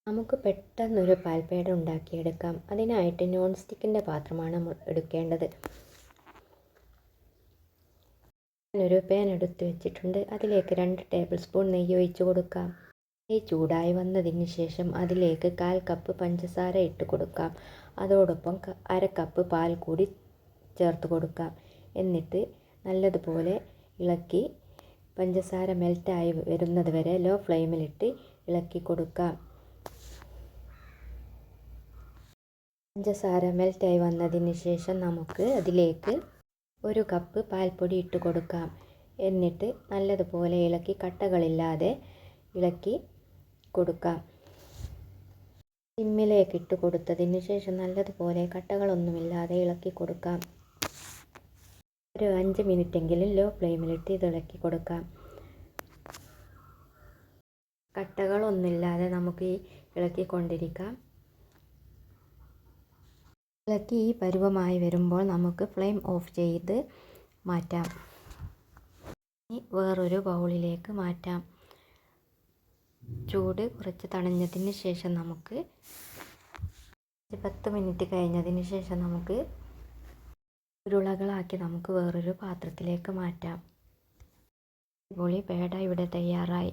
നമുക്ക് പെട്ടെന്നൊരു പാൽപ്പേട ഉണ്ടാക്കിയെടുക്കാം. അതിനായിട്ട് നോൺ സ്റ്റിക്കിൻ്റെ പാത്രമാണ് നമ്മൾ എടുക്കേണ്ടത്. ഞാനൊരു പാൻ എടുത്ത് വെച്ചിട്ടുണ്ട്. അതിലേക്ക് 2 ടേബിൾ സ്പൂൺ നെയ്യ് ഒഴിച്ച് കൊടുക്കാം. നെയ്യ് ചൂടായി വന്നതിന് ശേഷം അതിലേക്ക് 1/4 കപ്പ് പഞ്ചസാര ഇട്ട് കൊടുക്കാം. അതോടൊപ്പം 1/2 കപ്പ് പാൽ കൂടി ചേർത്ത് കൊടുക്കാം. എന്നിട്ട് നല്ലതുപോലെ ഇളക്കി പഞ്ചസാര മെൽറ്റായി വരുന്നത് വരെ ലോ ഫ്ലെയിമിലിട്ട് ഇളക്കി കൊടുക്കാം. പഞ്ചസാര മെൽറ്റായി വന്നതിന് ശേഷം നമുക്ക് അതിലേക്ക് 1 കപ്പ് പാൽപ്പൊടി ഇട്ട് കൊടുക്കാം. എന്നിട്ട് നല്ലതുപോലെ ഇളക്കി കട്ടകളില്ലാതെ ഇളക്കി കൊടുക്കാം. സിമ്മിലേക്ക് ഇട്ട് കൊടുത്തതിന് ശേഷം നല്ലതുപോലെ കട്ടകളൊന്നുമില്ലാതെ ഇളക്കി കൊടുക്കാം. ഒരു 5 മിനിറ്റെങ്കിലും ലോ ഫ്ലെയിമിലിട്ട് ഇത് ഇളക്കി കൊടുക്കാം. കട്ടകളൊന്നുമില്ലാതെ നമുക്ക് ഇളക്കിക്കൊണ്ടിരിക്കാം. ഇളക്കി ഈ പരുവമായി വരുമ്പോൾ നമുക്ക് ഫ്ലെയിം ഓഫ് ചെയ്ത് മാറ്റാം. ഇനി വേറൊരു ബൗളിലേക്ക് മാറ്റാം. ചൂട് കുറച്ച് തണിഞ്ഞതിന് ശേഷം നമുക്ക് 10 മിനിറ്റ് കഴിഞ്ഞതിന് ശേഷം നമുക്ക് ഉരുളകളാക്കി നമുക്ക് വേറൊരു പാത്രത്തിലേക്ക് മാറ്റാം. അടിപൊളി പേട ഇവിടെ തയ്യാറായി.